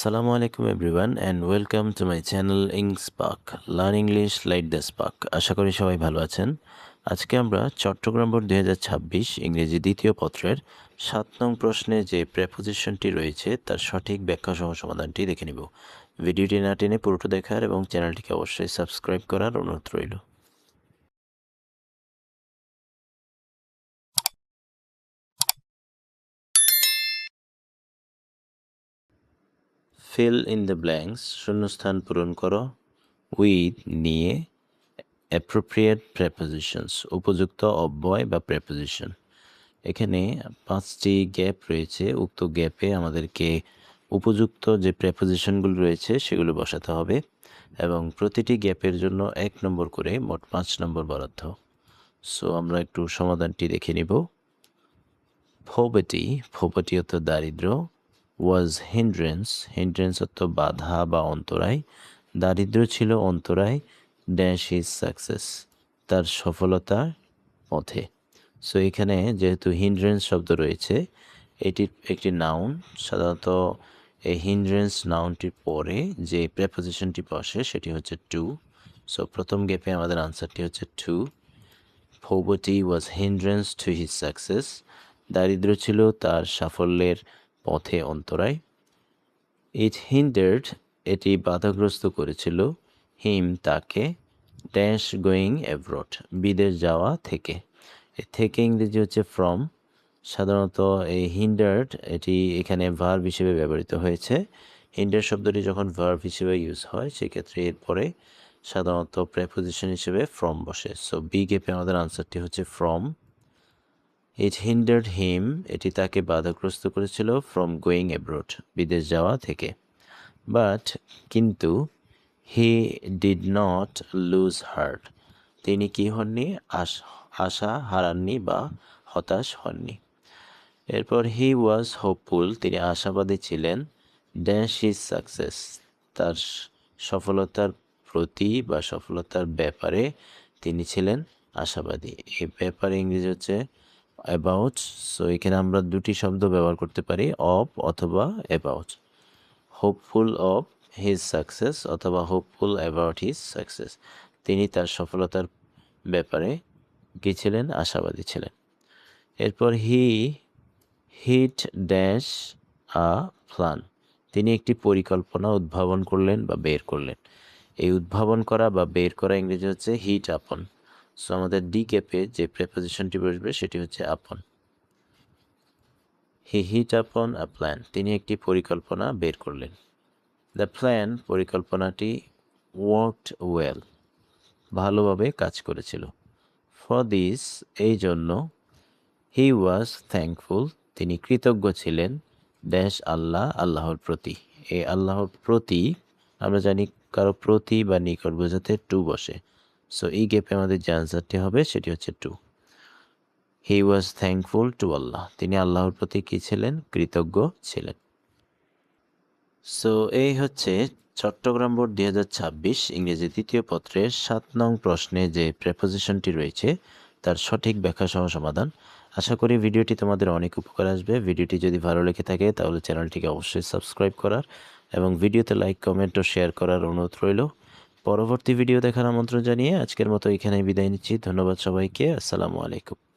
Assalamu alaikum everyone and welcome to my channel Spark Learn English Light the Spark। আশা করি সবাই ভালো আছেন। আজকে আমরা চট্টগ্রাম বোর্ড 2026 ইংরেজি দ্বিতীয় পত্রের 7 নং প্রশ্নে যে প্রেপোজিশনটি রয়েছে তার সঠিক ব্যাখ্যা সহ সমাধানটি দেখে নিব। ভিডিওটি না টেনে পুরোটা দেখার এবং চ্যানেলটিকে অবশ্যই সাবস্ক্রাইব করার অনুরোধ রইল। ফিল ইন দ্য ব্ল্যাঙ্কস, শূন্যস্থান পূরণ করো, উইথ নিয়ে, অ্যাপ্রোপ্রিয়েট প্রেপোজিশনস, উপযুক্ত অব্যয় বা প্রেপোজিশন। এখানে 5টি গ্যাপ রয়েছে। উক্ত গ্যাপে আমাদেরকে উপযুক্ত যে প্রেপোজিশনগুলো রয়েছে সেগুলো বসাতে হবে এবং প্রতিটি গ্যাপের জন্য 1 নম্বর করে মোট 5 নম্বর বরাদ্দ। সো আমরা একটু সমাধানটি দেখে নিব। পোভার্টি অর্থ দারিদ্র, ওয়াজ হিন্ড্রেন্স অর্থ বাধা বা অন্তরায়, দারিদ্র ছিল অন্তরায়, ড্যাশ ইজ সাকসেস তার সফলতার পথে। সো এখানে যেহেতু হিন্ড্রেন্স শব্দ রয়েছে, এটির একটি নাউন, সাধারণত এই হিন্ড্রেন্স নাউনটির পরে যে প্রেপোজিশনটি বসে সেটি হচ্ছে টু। সো প্রথম গ্যাপে আমাদের আনসারটি হচ্ছে two. Poverty was hindrance to his success, দারিদ্র ছিল তার সাফল্যের পথে অন্তরায়। ইট হিন্ডার্ড, এটি বাধাগ্রস্ত করেছিল, হিম তাকে, ড্যাশ গোয়িং অ্যাব্রড বিদেশ যাওয়া থেকে। থেকে ইংরেজি হচ্ছে ফ্রম। সাধারণত এই হিন্ডার্ড এটি এখানে ভার্ব হিসেবে ব্যবহৃত হয়েছে। হিন্ডার শব্দটি যখন ভার্ব হিসেবে ইউজ হয় সেক্ষেত্রে এরপরে সাধারণত প্রেপোজিশন হিসেবে ফ্রম বসে। সো বি গ্যাপে আমাদের আনসারটি হচ্ছে ফ্রম। ইট হিন্ডার্ড হিম, এটি তাকে বাধাগ্রস্ত করেছিল, ফ্রম গোয়িং অ্যাব্রড বিদেশ যাওয়া থেকে। বাট কিন্তু, he did not lose heart, তিনি কি হননি, আশা হারাননি বা হতাশ হননি। এরপর হি ওয়াজ হোপফুল, তিনি আশাবাদী ছিলেন, ড্যাশ ইজ সাকসেস তার সফলতার প্রতি বা সফলতার ব্যাপারে তিনি ছিলেন আশাবাদী। এই ব্যাপারে ইংরেজি হচ্ছে অ্যাবাউট। সো এখানে আমরা দুটি শব্দ ব্যবহার করতে পারি, অফ অথবা about. Hopeful of his success অথবা হোপফুল অ্যাবাউট হিজ সাকসেস, তিনি তার সফলতার ব্যাপারে কি ছিলেন, আশাবাদী ছিলেন। এরপর হিট ড্যাশ আ প্ল্যান, তিনি একটি পরিকল্পনা উদ্ভাবন করলেন বা বের করলেন। এই উদ্ভাবন করা বা বের করা ইংরেজি হচ্ছে হিট আপন। সো আমাদের ডি গ্যাপে যে প্রেপোজিশনটি বসবে সেটি হচ্ছে আপন। হি হিট আপন আ প্ল্যান, তিনি একটি পরিকল্পনা বের করলেন। দ্য প্ল্যান, পরিকল্পনাটি, ওয়ার্কড ওয়েল, ভালোভাবে কাজ করেছিল। ফর দিস, এই জন্য, হি ওয়াজ থ্যাঙ্কফুল, তিনি কৃতজ্ঞ ছিলেন, ড্যাশ আল্লাহ, আল্লাহর প্রতি। এই আল্লাহর প্রতি আমরা জানি কারো প্রতি বা নিকট বোঝাতে টু বসে। সো এই গ্যাপে আমাদের যে আনসারটি হবে সেটি হচ্ছে to. He was thankful to Allah, তিনি আল্লাহর প্রতি কী ছিলেন, কৃতজ্ঞ ছিলেন। সো এই হচ্ছে চট্টগ্রাম বোর্ড 2026 ইংরেজি তৃতীয় পত্রের 7 নং প্রশ্নে যে প্রেপোজিশনটি রয়েছে তার সঠিক ব্যাখ্যা সহ সমাধান। আশা করি ভিডিওটি তোমাদের অনেক উপকার আসবে। ভিডিওটি যদি ভালো লেগে থাকে তাহলে চ্যানেলটিকে অবশ্যই সাবস্ক্রাইব করার এবং ভিডিওতে লাইক, কমেন্ট ও শেয়ার করার অনুরোধ রইল। পরবর্তী ভিডিও দেখার আমন্ত্রণ জানিয়ে আজকের মতো এখানেই বিদায় নিচ্ছি। ধন্যবাদ সবাইকে। আসসালামু আলাইকুম।